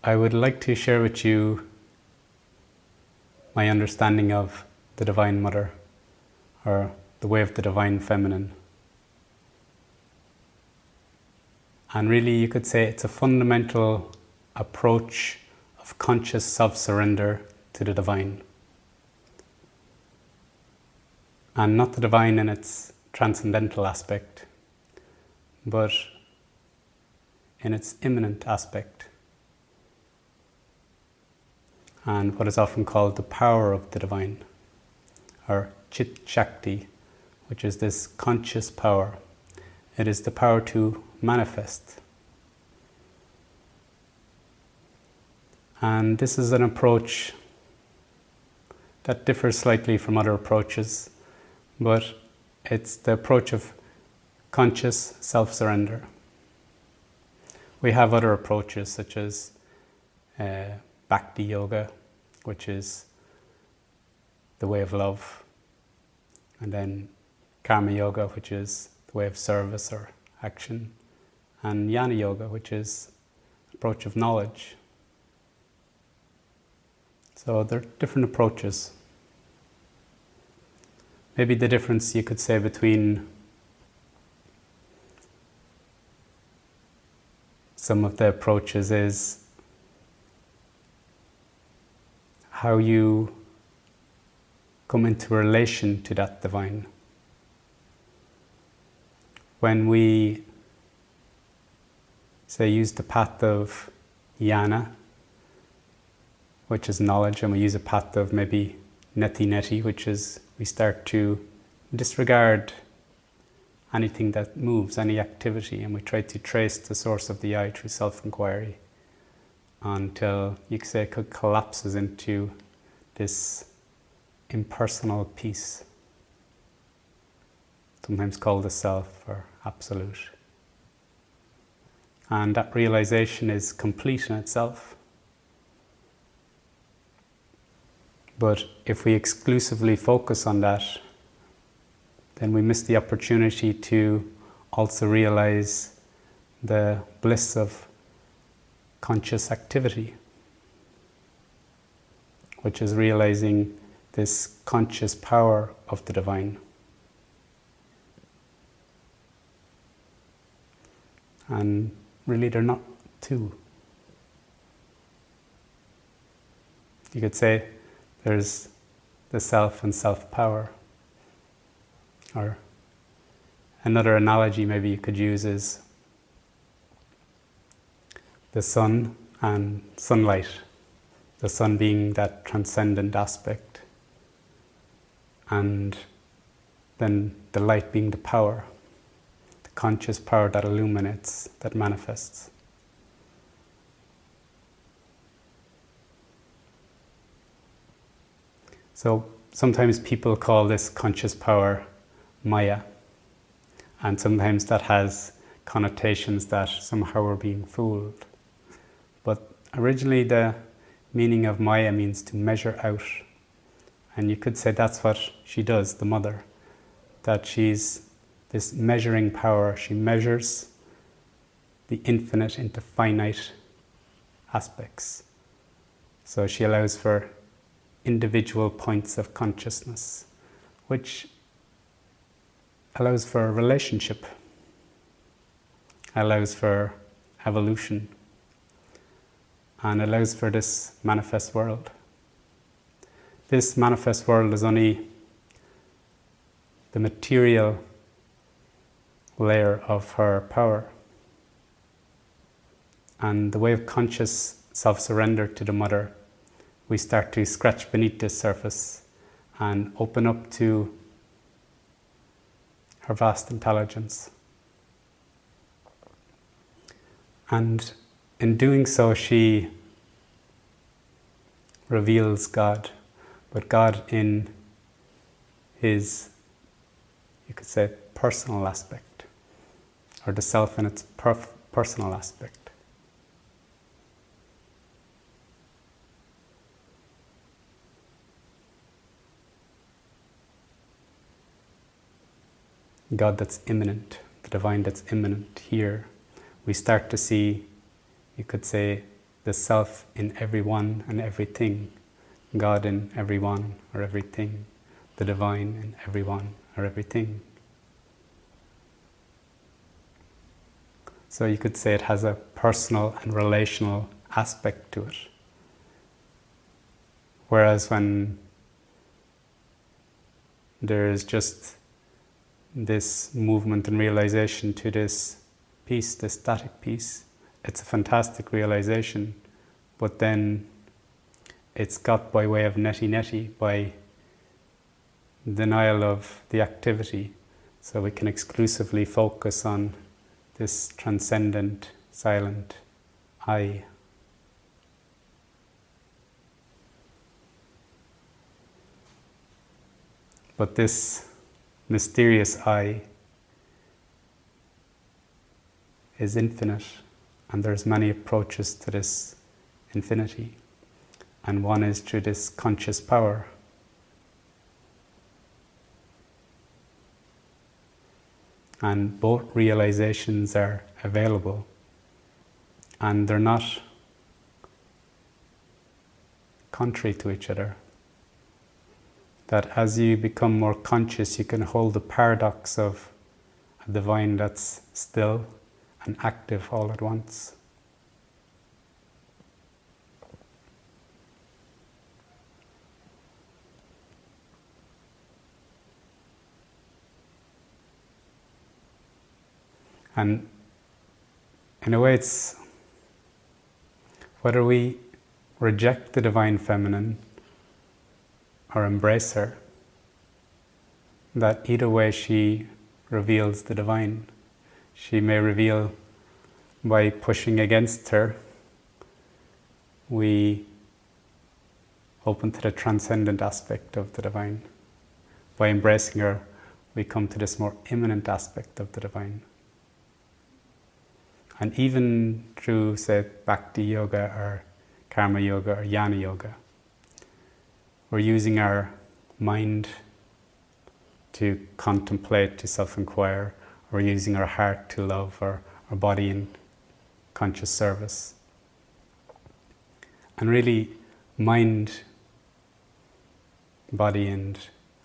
I would like to share with you my understanding of the Divine Mother, or the way of the Divine Feminine. And really you could say it's a fundamental approach of conscious self-surrender to the Divine. And not the Divine in its transcendental aspect, but in its immanent aspect. And what is often called the power of the Divine, or Chit Shakti, which is this conscious power. It is the power to manifest. And this is an approach that differs slightly from other approaches, but it's the approach of conscious self-surrender. We have other approaches such as Bhakti Yoga, which is the way of love, and then Karma Yoga, which is the way of service or action, and Jnana Yoga, which is the approach of knowledge. So there are different approaches. Maybe the difference you could say between some of the approaches is how you come into relation to that Divine. When we say use the path of Jnana, which is knowledge, and we use a path of maybe Neti, which is we start to disregard anything that moves, any activity, and we try to trace the source of the I through self-inquiry until you could say it collapses into this impersonal peace, sometimes called the self or absolute. And that realization is complete in itself. But if we exclusively focus on that, then we miss the opportunity to also realize the bliss of conscious activity, which is realizing this conscious power of the Divine. And really they're not two. You could say there's the self and self-power. Or another analogy maybe you could use is the sun and sunlight. The sun being that transcendent aspect, and then the light being the power, the conscious power that illuminates, that manifests. So sometimes people call this conscious power Maya, and sometimes that has connotations that somehow we're being fooled. But originally the meaning of Maya means to measure out, and you could say that's what she does, the mother, that she's this measuring power. She measures the infinite into finite aspects. So she allows for individual points of consciousness, which allows for a relationship, allows for evolution, and allows for this manifest world. This manifest world is only the material layer of her power. And the way of conscious self-surrender to the Mother, we start to scratch beneath this surface and open up to her vast intelligence. And in doing so, she reveals God, but God in his, you could say, personal aspect, or the self in its personal aspect. God that's immanent, the Divine that's immanent here, we start to see, you could say, the self in everyone and everything, God in everyone or everything, the divine in everyone or everything. So you could say it has a personal and relational aspect to it. Whereas when there is just this movement and realization to this peace, this static peace, it's a fantastic realization, but then it's got by way of neti-neti, by denial of the activity, so we can exclusively focus on this transcendent, silent I. But this mysterious I is infinite, and there's many approaches to this infinity. And one is through this conscious power. And both realizations are available, and they're not contrary to each other. That as you become more conscious, you can hold the paradox of a divine that's still and active all at once. And in a way, it's whether we reject the divine feminine or embrace her, that either way she reveals the divine. She may reveal by pushing against her, we open to the transcendent aspect of the divine. By embracing her, we come to this more immanent aspect of the divine. And even through, say, Bhakti Yoga or Karma Yoga or Jnana Yoga, we're using our mind to contemplate, to self-inquire, or using our heart to love, or our body in conscious service. And really, mind, body and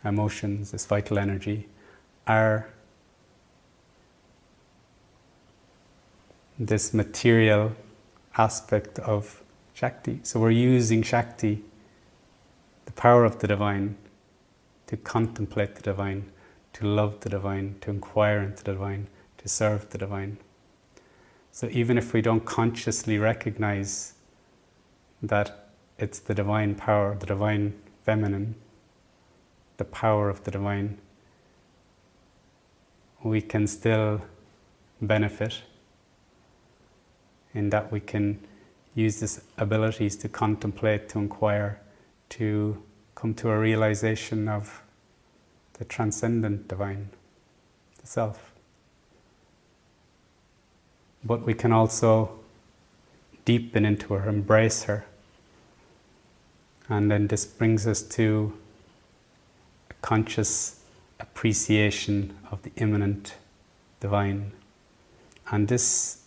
emotions, this vital energy, are this material aspect of Shakti. So we're using Shakti, the power of the divine, to contemplate the divine, to love the divine, to inquire into the divine, to serve the divine. So even if we don't consciously recognize that it's the divine power, the divine feminine, the power of the divine, we can still benefit in that we can use these abilities to contemplate, to inquire, to come to a realization of the transcendent divine, the self. But we can also deepen into her, embrace her. And then this brings us to a conscious appreciation of the immanent divine. And this,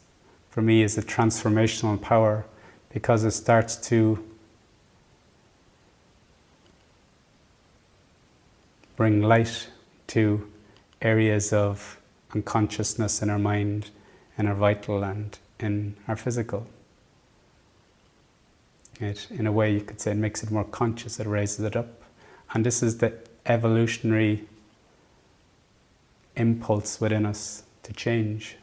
for me, is a transformational power, because it starts to bring light to areas of unconsciousness in our mind, in our vital and in our physical. It, in a way, you could say, it makes it more conscious, it raises it up. And this is the evolutionary impulse within us to change,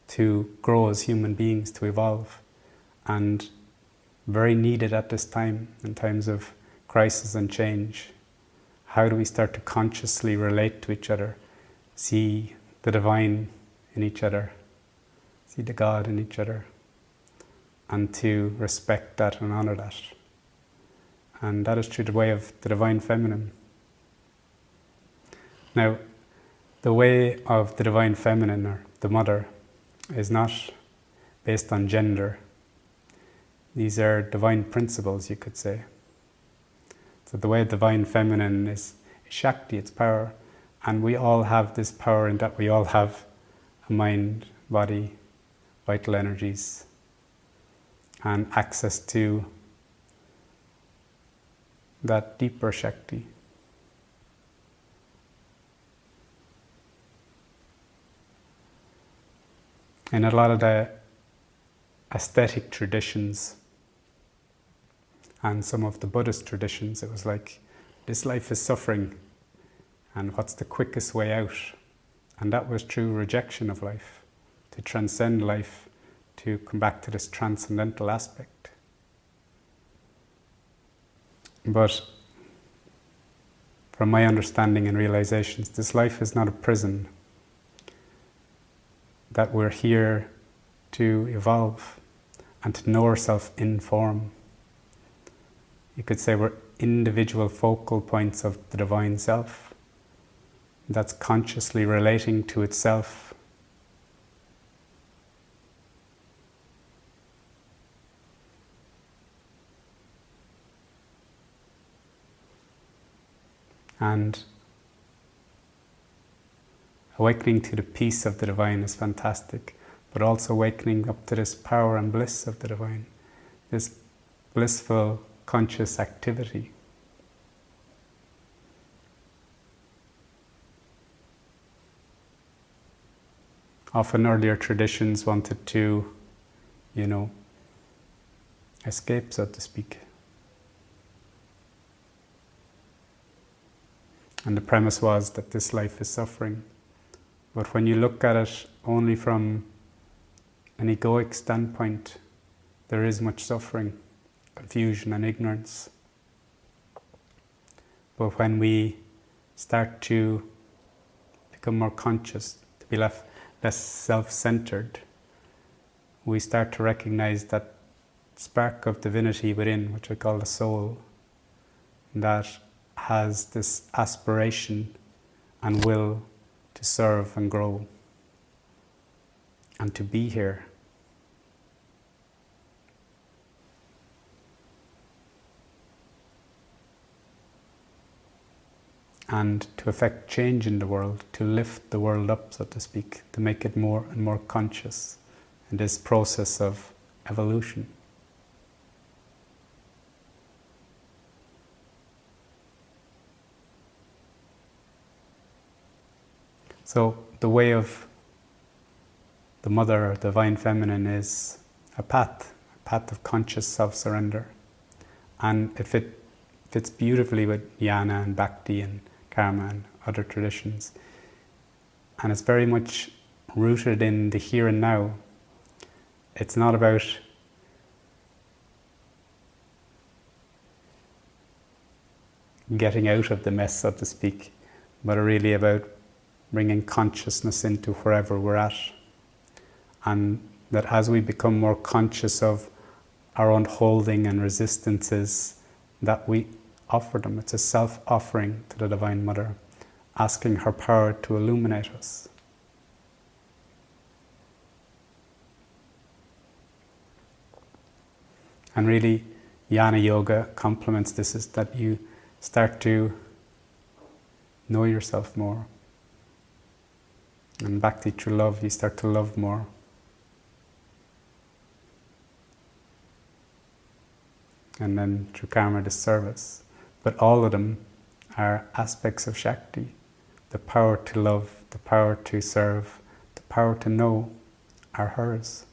to grow as human beings, to evolve, and very needed at this time, in times of crisis and change. How do we start to consciously relate to each other, see the divine in each other, see the God in each other, and to respect that and honor that? And that is through the way of the divine feminine. Now, the way of the divine feminine, or the mother, is not based on gender. These are divine principles, you could say. So the way of divine feminine is Shakti, it's power. And we all have this power in that we all have a mind, body, vital energies. and access to that deeper Shakti. In a lot of the aesthetic traditions and some of the Buddhist traditions, it was like, this life is suffering, and what's the quickest way out? And that was true rejection of life, to transcend life, to come back to this transcendental aspect. But from my understanding and realizations, this life is not a prison, that we're here to evolve and to know ourselves in form. You could say we're individual focal points of the Divine Self that's consciously relating to itself. And awakening to the peace of the Divine is fantastic, but also awakening up to this power and bliss of the Divine, this blissful conscious activity. Often earlier traditions wanted to, escape, so to speak. And the premise was that this life is suffering. But when you look at it only from an egoic standpoint, there is much suffering, confusion and ignorance. But when we start to become more conscious, to be less self-centered, we start to recognize that spark of divinity within, which I call the soul, that has this aspiration and will to serve and grow and to be here. And to effect change in the world, to lift the world up, so to speak, to make it more and more conscious in this process of evolution. So the way of the Mother, or Divine Feminine, is a path of conscious self-surrender. And it fits beautifully with Jnana and Bhakti and Karma and other traditions. And it's very much rooted in the here and now. It's not about getting out of the mess, so to speak, but really about bringing consciousness into wherever we're at. And that as we become more conscious of our own holding and resistances, that we offer them. It's a self-offering to the Divine Mother, asking her power to illuminate us. And really, Jnana Yoga complements this, is that you start to know yourself more. And Bhakti, through love, you start to love more. And then through Karma, the service. But all of them are aspects of Shakti. The power to love, the power to serve, the power to know are hers.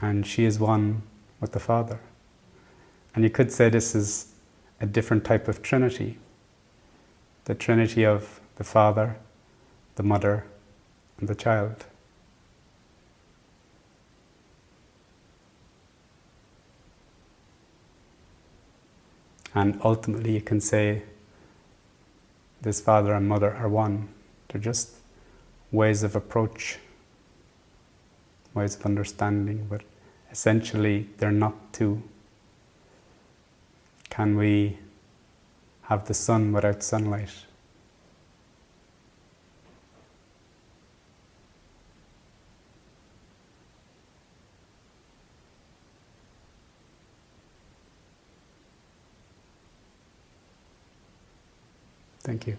And she is one with the Father. And you could say this is a different type of Trinity. The Trinity of the Father, the Mother, and the Child. And ultimately you can say this Father and Mother are one. They're just ways of approach, ways of understanding, but essentially they're not two. Can we have the sun without sunlight? Thank you.